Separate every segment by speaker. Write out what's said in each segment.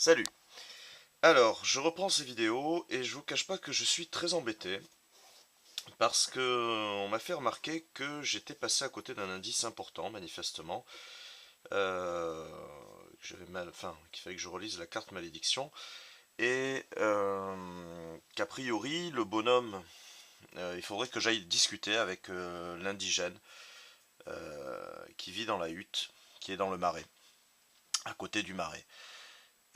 Speaker 1: Salut. Alors, je reprends ces vidéos et je vous cache pas que je suis très embêté parce que on m'a fait remarquer que j'étais passé à côté d'un indice important, manifestement. Que j'avais mal, enfin, qu'il fallait que je relise la carte malédiction et qu'a priori le bonhomme, il faudrait que j'aille discuter avec l'indigène qui vit dans la hutte, qui est dans le marais, à côté du marais.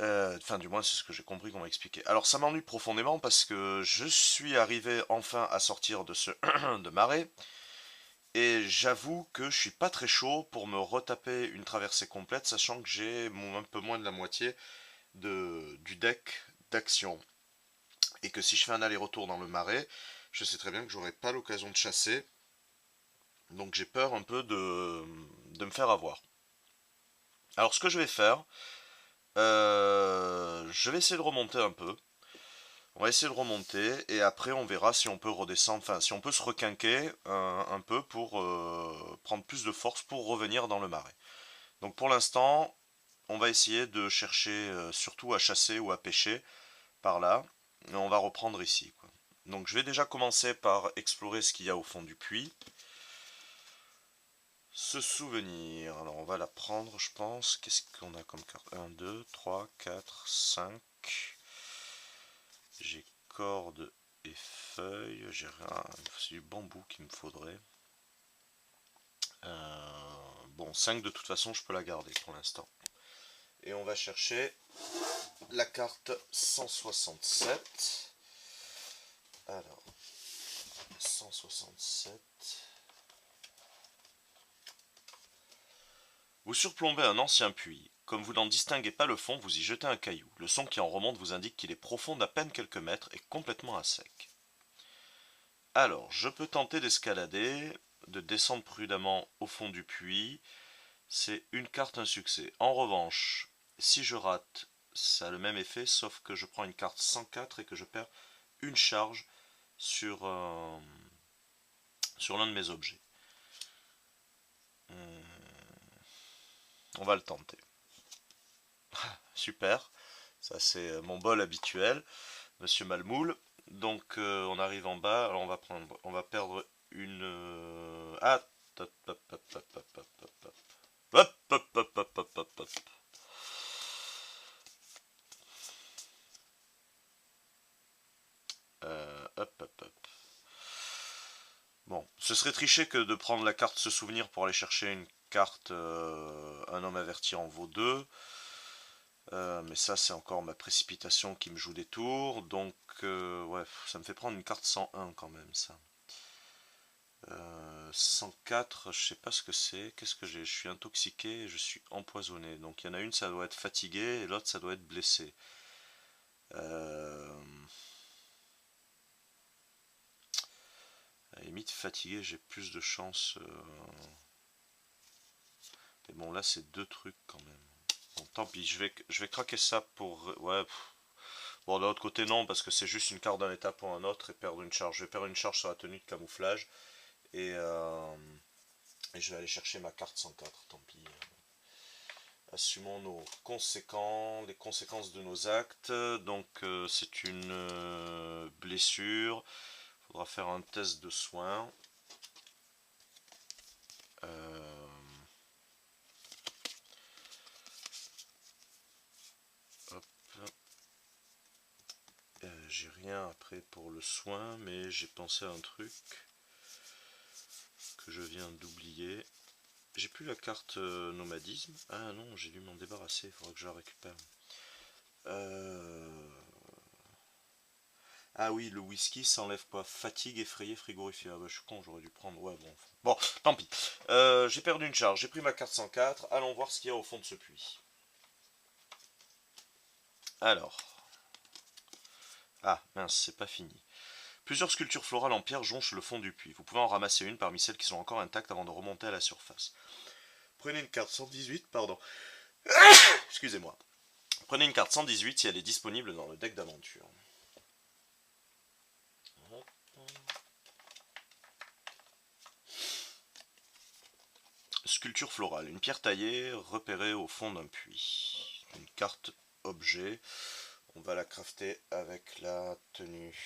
Speaker 1: Enfin, du moins, c'est ce que j'ai compris qu'on m'a expliqué. Alors, ça m'ennuie profondément parce que je suis arrivé enfin à sortir de ce de marais et j'avoue que je suis pas très chaud pour me retaper une traversée complète, sachant que j'ai un peu moins de la moitié du deck d'action et que si je fais un aller-retour dans le marais, je sais très bien que j'aurai pas l'occasion de chasser, donc j'ai peur un peu de me faire avoir. Alors, ce que je vais faire, je vais essayer de remonter un peu. On va essayer de remonter et après on verra si on peut redescendre, enfin si on peut se requinquer un peu pour prendre plus de force pour revenir dans le marais. Donc pour l'instant, on va essayer de chercher surtout à chasser ou à pêcher par là. Et on va reprendre ici, quoi. Donc je vais déjà commencer par explorer ce qu'il y a au fond du puits. Se souvenir. Alors on va la prendre, je pense. Qu'est-ce qu'on a comme carte? 1, 2, 3, 4, 5. J'ai corde et feuilles. J'ai rien. C'est du bambou qu'il me faudrait. Bon, 5 de toute façon, je peux la garder pour l'instant. Et on va chercher la carte 167. Alors, 167. Vous surplombez un ancien puits. Comme vous n'en distinguez pas le fond, vous y jetez un caillou. Le son qui en remonte vous indique qu'il est profond d'à peine quelques mètres et complètement à sec. Alors, je peux tenter d'escalader, de descendre prudemment au fond du puits. C'est une carte, un succès. En revanche, si je rate, ça a le même effet, sauf que je prends une carte 104 et que je perds une charge sur, sur l'un de mes objets. On va le tenter. Super. Ça, c'est mon bol habituel, Monsieur Malmoule. Donc, on arrive en bas. Alors, on va perdre une. Ah, hop, hop, hop, hop, hop, hop, hop, hop. Hop, hop, hop, hop, hop, hop, hop. Hop, hop, hop. Bon, ce serait tricher que de prendre la carte se souvenir pour aller chercher une carte un homme averti en vaut deux. Mais ça, c'est encore ma précipitation qui me joue des tours. Donc, ouais, ça me fait prendre une carte 101 quand même, ça. 104, je sais pas ce que c'est. Qu'est-ce que j'ai? Je suis intoxiqué et je suis empoisonné. Donc, il y en a une, ça doit être fatigué et l'autre, ça doit être blessé. Euh, à la limite, fatigué, j'ai plus de chance. Mais bon, là, c'est deux trucs quand même. Bon, tant pis, je vais craquer ça pour. Ouais. Bon, de l'autre côté, non, parce que c'est juste une carte d'un état pour un autre et perdre une charge. Je vais perdre une charge sur la tenue de camouflage. Et, euh, et je vais aller chercher ma carte 104, tant pis. Assumons nos conséquences, les conséquences de nos actes. Donc, c'est une blessure. Il faudra faire un test de soins. Euh, hop. J'ai rien après pour le soin, mais j'ai pensé à un truc que je viens d'oublier. J'ai plus la carte nomadisme. Ah non, j'ai dû m'en débarrasser, il faudra que je la récupère. Euh... Ah oui, le whisky s'enlève quoi? Fatigue, effrayé, frigorifié. Ah bah je suis con, j'aurais dû prendre. Ouais, bon. Bon, tant pis. J'ai perdu une charge, j'ai pris ma carte 104. Allons voir ce qu'il y a au fond de ce puits. Alors. Ah, mince, c'est pas fini. Plusieurs sculptures florales en pierre jonchent le fond du puits. Vous pouvez en ramasser une parmi celles qui sont encore intactes avant de remonter à la surface. Prenez une carte 118, pardon. Excusez-moi. Prenez une carte 118 si elle est disponible dans le deck d'aventure. Sculpture florale. Une pierre taillée repérée au fond d'un puits. Une carte objet. On va la crafter avec la tenue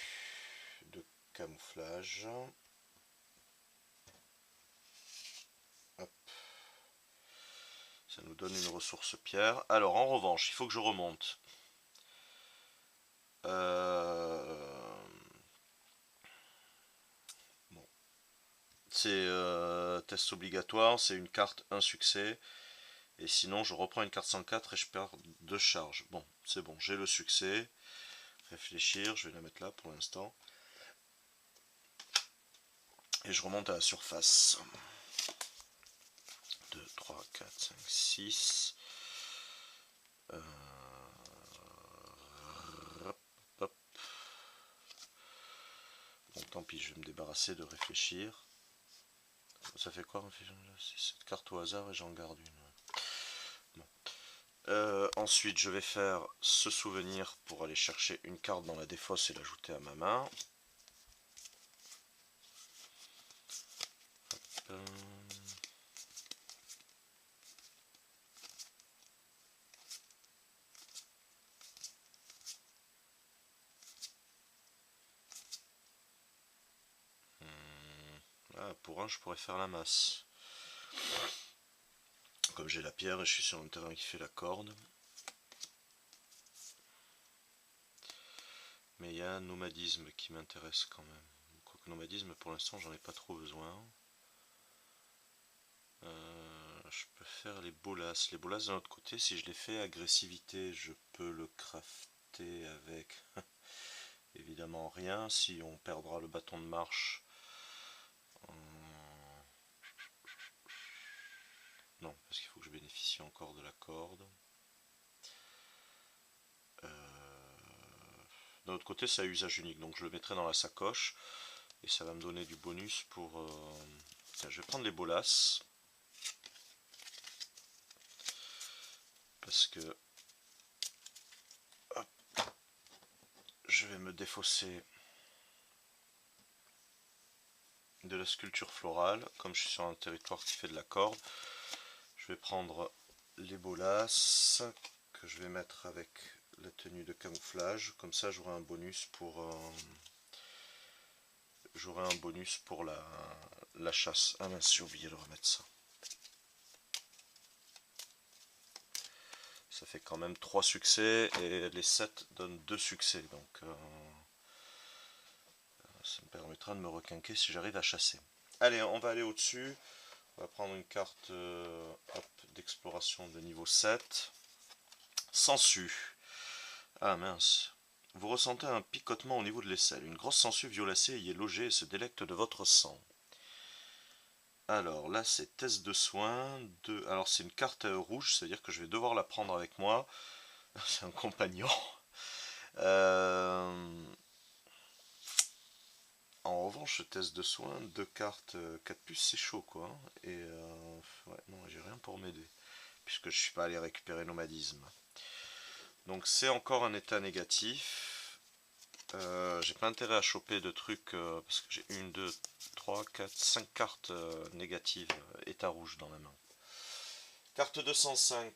Speaker 1: de camouflage. Hop. Ça nous donne une ressource pierre. Alors en revanche, il faut que je remonte. Bon. C'est test obligatoire, c'est une carte, un succès. Et sinon, je reprends une carte 104 et je perds 2 charges. Bon, c'est bon, j'ai le succès. Réfléchir, je vais la mettre là pour l'instant. Et je remonte à la surface. 2, 3, 4, 5, 6. Hop. Bon, tant pis, je vais me débarrasser de réfléchir. Ça fait quoi réfléchir? C'est cette carte au hasard et j'en garde une. Bon. Ensuite, je vais faire ce souvenir pour aller chercher une carte dans la défausse et l'ajouter à ma main. Hop. Ah, pour un, je pourrais faire la masse. Comme j'ai la pierre et je suis sur un terrain qui fait la corde. Mais il y a un nomadisme qui m'intéresse quand même. Quoique nomadisme, pour l'instant, j'en ai pas trop besoin. Je peux faire les bolas. Les bolas d'un autre côté, si je les fais agressivité, je peux le crafter avec évidemment rien. Si on perdra le bâton de marche, non, parce qu'il faut que je bénéficie encore de la corde. D'un autre côté, c'est à usage unique, donc je le mettrai dans la sacoche et ça va me donner du bonus pour. Tiens, je vais prendre les bolas parce que hop, je vais me défausser de la sculpture florale. Comme je suis sur un territoire qui fait de la corde, je vais prendre les bolas que je vais mettre avec la tenue de camouflage. Comme ça, j'aurai un bonus pour la chasse. Ah mince, j'ai oublié de remettre ça. Ça fait quand même 3 succès et les 7 donnent 2 succès. Donc ça me permettra de me requinquer si j'arrive à chasser. Allez, on va aller au-dessus. On va prendre une carte d'exploration de niveau 7. Sangsue. Ah mince. Vous ressentez un picotement au niveau de l'aisselle. Une grosse sangsue violacée y est logée et se délecte de votre sang. Alors là, c'est test de soins. Alors c'est une carte rouge, c'est-à-dire que je vais devoir la prendre avec moi. C'est un compagnon. En revanche, ce test de soins, 2 cartes, 4 puces, c'est chaud quoi. Et ouais, non, j'ai rien pour m'aider. Puisque je suis pas allé récupérer nomadisme. Donc c'est encore un état négatif. J'ai pas intérêt à choper de trucs parce que j'ai 1, 2, 3, 4, 5 cartes négatives état rouge dans la main. Carte 205.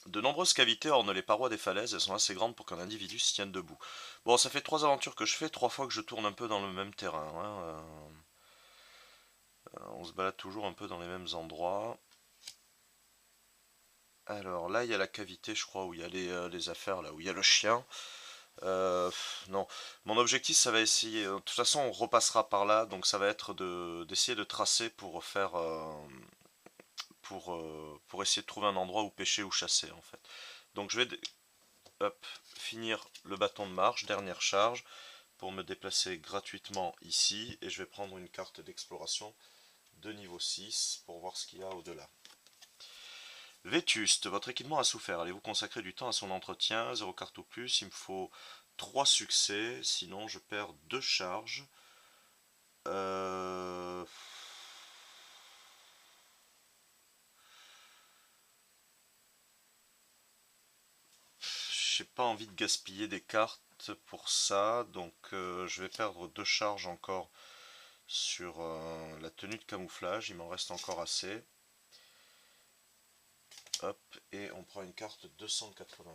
Speaker 1: De nombreuses cavités ornent les parois des falaises, elles sont assez grandes pour qu'un individu s'y tienne debout. Bon, ça fait 3 aventures que je fais, 3 fois que je tourne un peu dans le même terrain. Hein. On se balade toujours un peu dans les mêmes endroits. Alors là, il y a la cavité, je crois, où il y a les affaires, là, où il y a le chien. Non, mon objectif, ça va essayer. De toute façon, on repassera par là, donc ça va être d'essayer de tracer pour faire, pour essayer de trouver un endroit où pêcher ou chasser, en fait. Donc je vais, hop, finir le bâton de marche, dernière charge, pour me déplacer gratuitement ici, et je vais prendre une carte d'exploration de niveau 6 pour voir ce qu'il y a au-delà. Vétuste, votre équipement a souffert. Allez-vous consacrer du temps à son entretien? 0 carte ou plus. Il me faut 3 succès. Sinon, je perds 2 charges. Euh... J'ai pas envie de gaspiller des cartes pour ça. Donc, je vais perdre 2 charges encore sur la tenue de camouflage. Il m'en reste encore assez. Hop, et on prend une carte 280.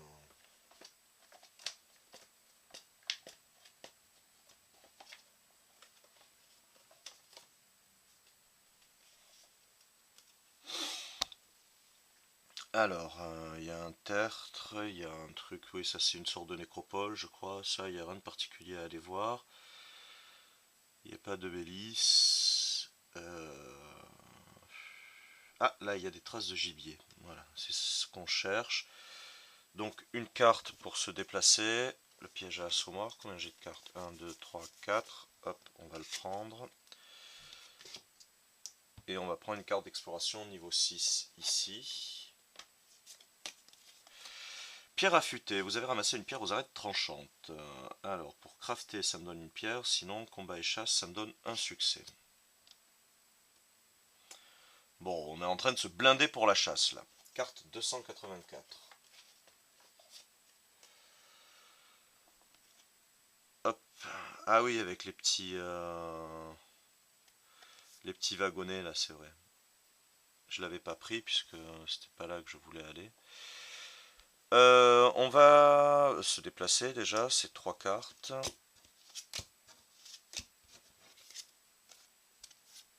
Speaker 1: Alors, il y a un tertre, il y a un truc, oui, ça c'est une sorte de nécropole, je crois. Ça, il n'y a rien de particulier à aller voir. Il n'y a pas de Bélis. Ah, là, il y a des traces de gibier. Voilà, c'est ce qu'on cherche. Donc, une carte pour se déplacer. Le piège à assommoir. Combien j'ai de cartes? 1, 2, 3, 4. Hop, on va le prendre. Et on va prendre une carte d'exploration niveau 6 ici. Pierre affûtée. Vous avez ramassé une pierre aux arêtes tranchantes. Alors, pour crafter, ça me donne une pierre. Sinon, combat et chasse, ça me donne un succès. Bon, on est en train de se blinder pour la chasse, là. Carte 284. Hop. Ah oui, avec les petits wagonnets, là, c'est vrai. Je l'avais pas pris, puisque c'était pas là que je voulais aller. On va se déplacer, déjà, c'est 3 cartes.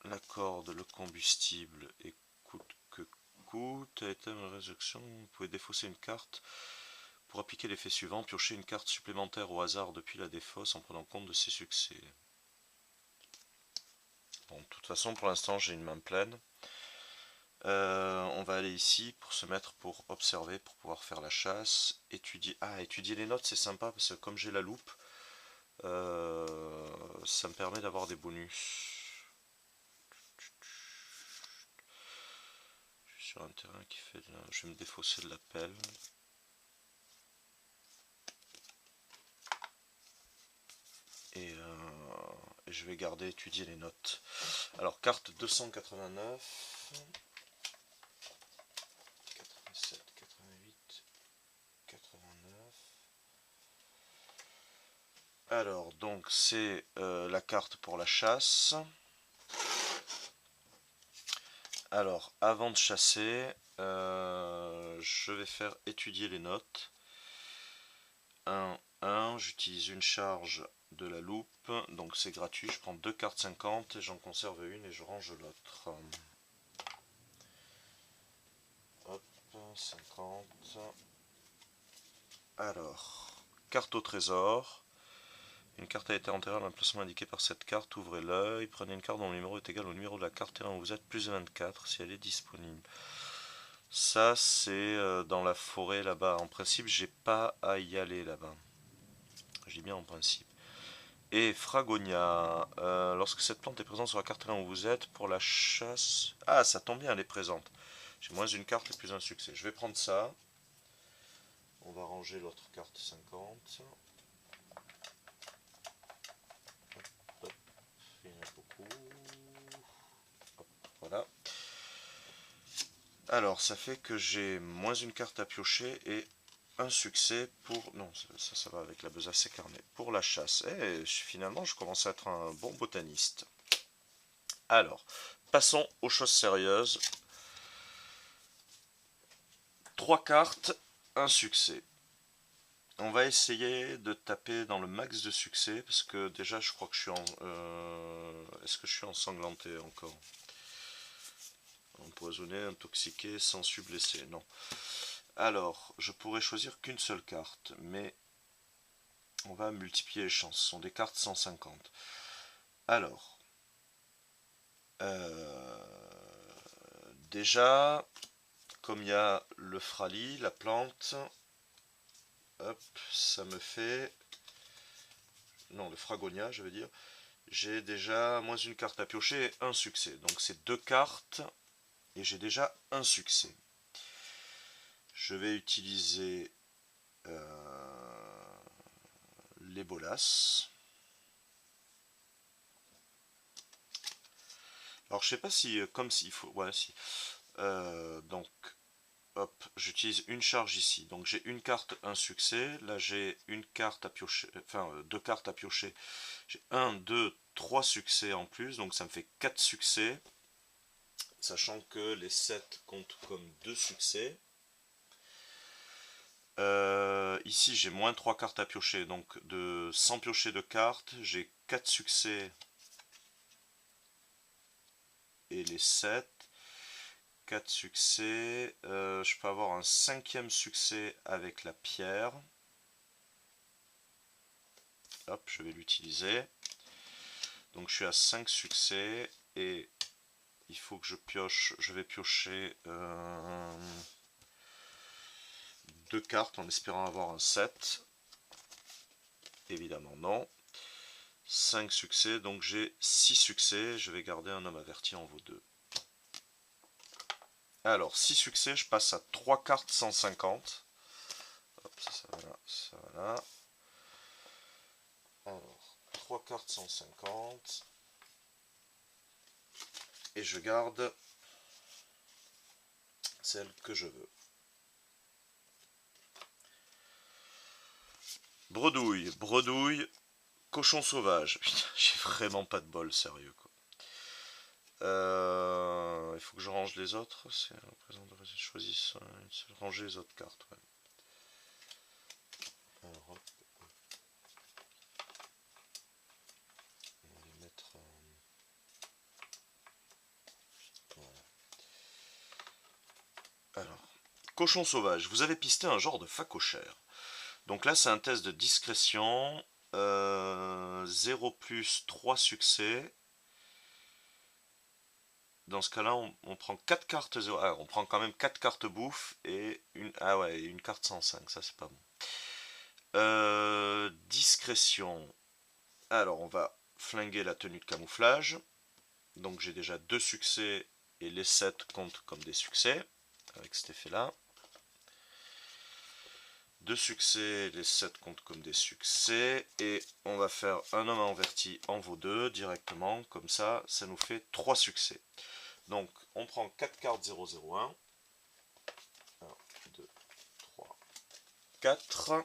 Speaker 1: La corde, le combustible et coûte que coûte. Item de résurrection, vous pouvez défausser une carte. Pour appliquer l'effet suivant, piochez une carte supplémentaire au hasard depuis la défausse en prenant compte de ses succès. Bon, de toute façon, pour l'instant, j'ai une main pleine. On va aller ici pour se mettre pour observer, pour pouvoir faire la chasse. Étudier. Ah, étudier les notes, c'est sympa parce que comme j'ai la loupe, ça me permet d'avoir des bonus. Je suis sur un terrain qui fait de je vais me défausser de la pelle. Et je vais garder étudier les notes. Alors, carte 289. 87, 88, 89. Alors, donc, c'est la carte pour la chasse. Alors, avant de chasser, je vais faire étudier les notes. 1, 1, j'utilise une charge de la loupe, donc c'est gratuit, je prends 2 cartes 50 et j'en conserve une et je range l'autre. Hop, 50. Alors, carte au trésor. Une carte a été enterrée à l'emplacement indiqué par cette carte, ouvrez l'œil, prenez une carte dont le numéro est égal au numéro de la carte terrain où vous êtes, plus 24 si elle est disponible. Ça c'est dans la forêt là-bas. En principe, j'ai pas à y aller là-bas. Je dis bien en principe. Et Fragonia, lorsque cette plante est présente sur la carte terrain où vous êtes, pour la chasse... Ah, ça tombe bien, elle est présente. J'ai moins une carte et plus un succès. Je vais prendre ça. On va ranger l'autre carte 50. Hop, il y en a beaucoup. Hop, voilà. Alors, ça fait que j'ai moins une carte à piocher et un succès pour... Non, ça va avec la besace écarnée. Pour la chasse. Et finalement, je commence à être un bon botaniste. Alors, passons aux choses sérieuses. 3 cartes, un succès. On va essayer de taper dans le max de succès, parce que déjà, je crois que je suis en... Est-ce que je suis ensanglanté encore? Empoisonné, intoxiqué, sensu, blessé. Non. Alors, je pourrais choisir qu'une seule carte, mais on va multiplier les chances. Ce sont des cartes 150. Alors, déjà, comme il y a le frali, la plante, hop, ça me fait... Non, le fragonia, je veux dire. J'ai déjà moins une carte à piocher et un succès. Donc c'est 2 cartes et j'ai déjà un succès. Je vais utiliser les bolas. Alors je sais pas si, comme s'il faut... Ouais, si. Donc, hop, j'utilise une charge ici. Donc j'ai une carte, un succès. Là j'ai une carte à piocher, enfin 2 cartes à piocher. J'ai 1, 2, 3 succès en plus. Donc ça me fait 4 succès. Sachant que les 7 comptent comme 2 succès. Ici j'ai moins 3 cartes à piocher, donc sans piocher de cartes, j'ai 4 succès et les 7. 4 succès, je peux avoir un 5e succès avec la pierre. Hop, je vais l'utiliser. Donc je suis à 5 succès et il faut que je pioche, je vais piocher 2 cartes en espérant avoir un 7. Évidemment non. 5 succès, donc j'ai 6 succès, je vais garder un homme averti en vaut 2. Alors 6 succès, je passe à 3 cartes 150. Hop, ça va là, ça va là. Alors 3 cartes 150. Et je garde celle que je veux. Bredouille, bredouille, cochon sauvage. Putain, j'ai vraiment pas de bol, sérieux quoi. Il faut que je range les autres. C'est représentant, choisisse ranger les autres cartes. Ouais. Alors, hop. On va les mettre. Voilà. Alors, cochon sauvage. Vous avez pisté un genre de facochère. Donc là, c'est un test de discrétion. 0 plus 3 succès. Dans ce cas-là, on prend 4 cartes 0. Ah, on prend quand même 4 cartes bouffe et une. Ah ouais, une carte 105, ça c'est pas bon. Discrétion. Alors, on va flinguer la tenue de camouflage. Donc j'ai déjà 2 succès et les 7 comptent comme des succès avec cet effet-là. 2 succès, les 7 comptent comme des succès. Et on va faire un homme averti en vaut 2 directement. Comme ça, ça nous fait 3 succès. Donc on prend 4 cartes 001. 1, 2, 3, 4.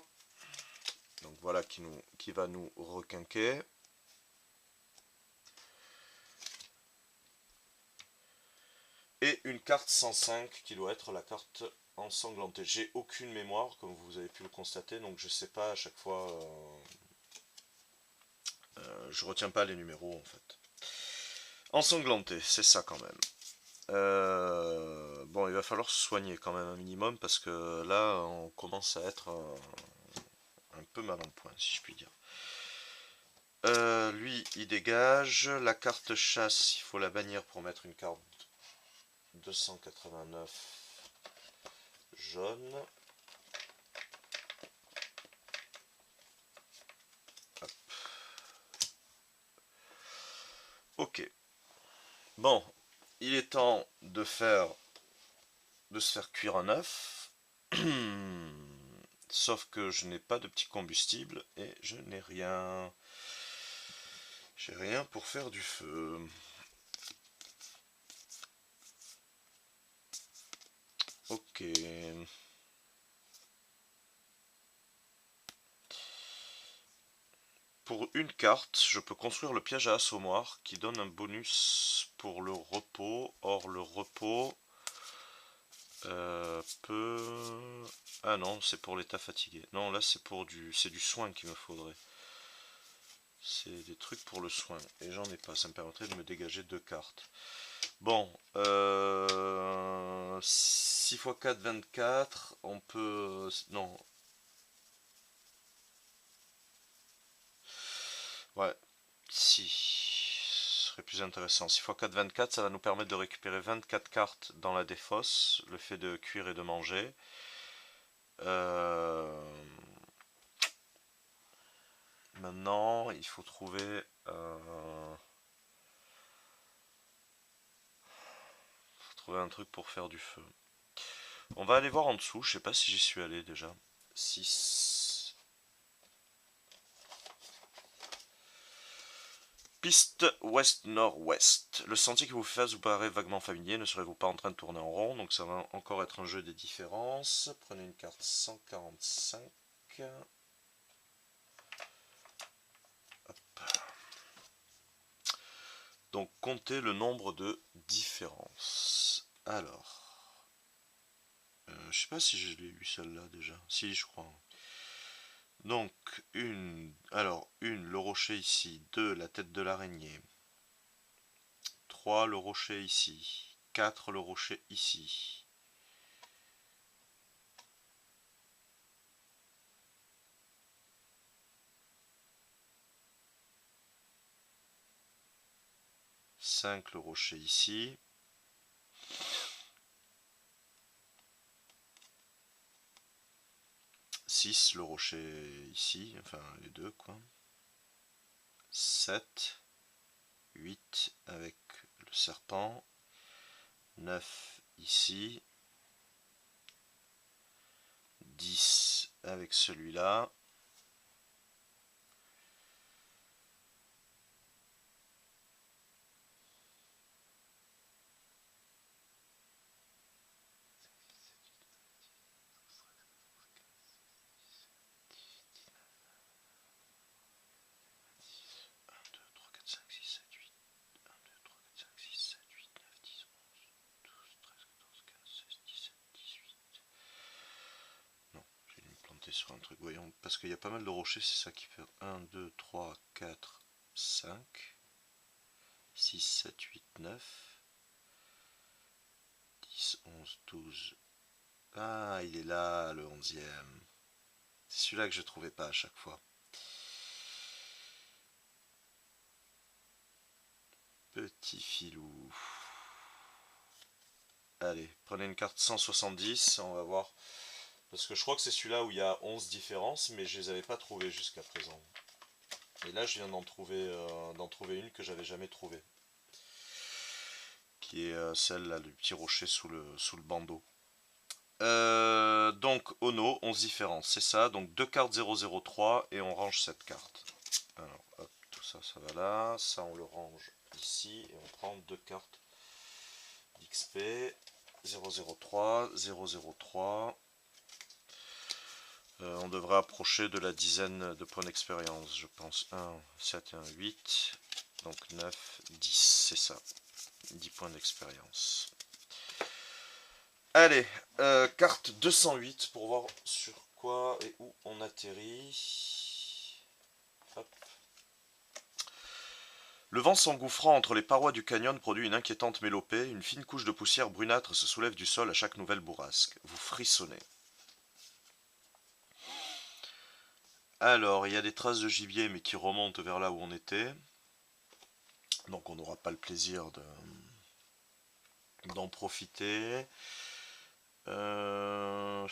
Speaker 1: Donc voilà qui va nous requinquer. Et une carte 105 qui doit être la carte ensanglantée. J'ai aucune mémoire comme vous avez pu le constater, donc je sais pas à chaque fois. Je retiens pas les numéros en fait. Ensanglanté, c'est ça quand même. Bon, il va falloir se soigner quand même un minimum parce que là on commence à être un peu mal en point si je puis dire. Lui il dégage. La carte chasse, il faut la bannir pour mettre une carte 289 jaune. Hop. Ok. Bon, il est temps de se faire cuire un œuf. Sauf que je n'ai pas de petit combustible et je n'ai rien. J'ai rien pour faire du feu. Ok. Pour une carte, je peux construire le piège à assommoir qui donne un bonus pour le repos. Or, le repos peut... Ah non, c'est pour l'état fatigué. Non, là c'est du soin qu'il me faudrait. C'est des trucs pour le soin. Et j'en ai pas. Ça me permettrait de me dégager 2 cartes. Bon. 6 x 4, 24. On peut... Non. Ouais. Si. Ce serait plus intéressant. 6 x 4, 24. Ça va nous permettre de récupérer 24 cartes dans la défausse. Le fait de cuire et de manger. Maintenant, il faut trouver... un truc pour faire du feu. On va aller voir en dessous, je sais pas si j'y suis allé déjà. 6. Piste ouest-nord-ouest. Le sentier qui vous fait face vous paraît vaguement familier, ne serez-vous pas en train de tourner en rond, donc ça va encore être un jeu des différences. Prenez une carte 145. Hop. Donc comptez le nombre de différences. Alors... Je sais pas si je l'ai eu celle-là déjà. Si, je crois. Donc, le rocher ici. 2, la tête de l'araignée. 3, le rocher ici. 4, le rocher ici. 5, le rocher ici. 6, le rocher ici, enfin les deux quoi. 7, 8 avec le serpent. 9 ici. 10 avec celui-là. Sur un truc, voyons, parce qu'il y a pas mal de rochers, c'est ça qui fait 1, 2, 3, 4, 5, 6, 7, 8, 9, 10, 11, 12. Ah, il est là, le 11e. C'est celui-là que je trouvais pas à chaque fois. Petit filou. Allez, prenez une carte 170, on va voir. Parce que je crois que c'est celui-là où il y a 11 différences, mais je les avais pas trouvées jusqu'à présent. Et là, je viens d'en trouver une que j'avais jamais trouvée. Qui est celle-là, du petit rocher sous le bandeau. Donc, Ono, 11 différences, c'est ça. Donc, 2 cartes 003 et on range cette carte. Alors, hop, tout ça, ça va là. Ça, on le range ici et on prend 2 cartes d'XP. 003, 003. On devrait approcher de la dizaine de points d'expérience, je pense. 1, 7, 1, 8. Donc 9, 10, c'est ça. 10 points d'expérience. Allez, carte 208 pour voir sur quoi et où on atterrit. Hop. Le vent s'engouffrant entre les parois du canyon produit une inquiétante mélopée. Une fine couche de poussière brunâtre se soulève du sol à chaque nouvelle bourrasque. Vous frissonnez. Alors, il y a des traces de gibier, mais qui remontent vers là où on était. Donc on n'aura pas le plaisir d'en profiter. Je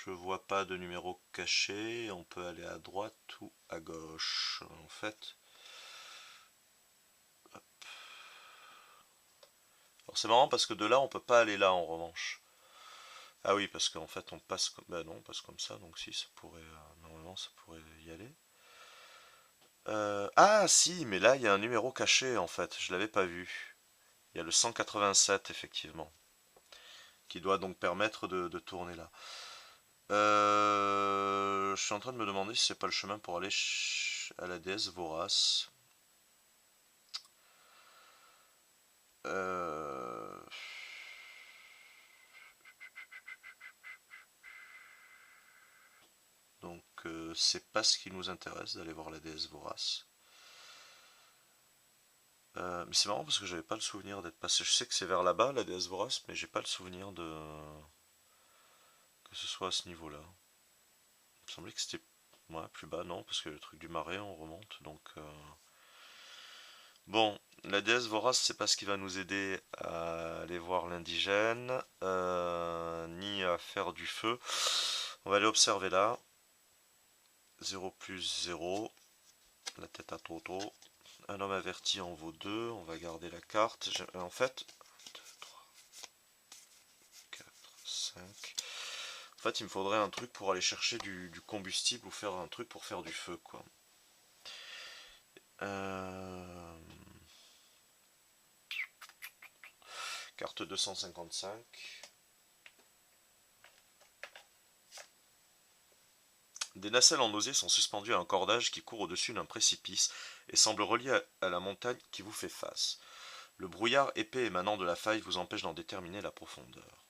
Speaker 1: vois pas de numéro caché. On peut aller à droite ou à gauche. En fait. Hop. Alors c'est marrant parce que de là on peut pas aller là en revanche. Ah oui, parce qu'en fait on passe comme. Bah non, on passe comme ça, donc si ça pourrait. Normalement ça pourrait y aller. Ah si, mais là il y a un numéro caché en fait, je l'avais pas vu. Il y a le 187 effectivement, qui doit donc permettre de tourner là. Je suis en train de me demander si c'est pas le chemin pour aller à la déesse Vorace. Euh... Donc c'est pas ce qui nous intéresse d'aller voir la déesse Vorace. Mais c'est marrant parce que j'avais pas le souvenir d'être passé. Je sais que c'est vers là-bas la déesse Vorace, mais j'ai pas le souvenir de que ce soit à ce niveau-là. Il me semblait que c'était plus bas, non, parce que le truc du marais on remonte, donc bon, la déesse Vorace, c'est pas ce qui va nous aider à aller voir l'indigène, ni à faire du feu. On va aller observer là. 0 plus 0. La tête à Toto. Un homme averti en vaut 2. On va garder la carte. En fait, 2, 3, 4, 5. En fait, il me faudrait un truc pour aller chercher du combustible ou faire un truc pour faire du feu, quoi. Carte 255. Des nacelles en osier sont suspendues à un cordage qui court au-dessus d'un précipice et semble relié à la montagne qui vous fait face. Le brouillard épais émanant de la faille vous empêche d'en déterminer la profondeur.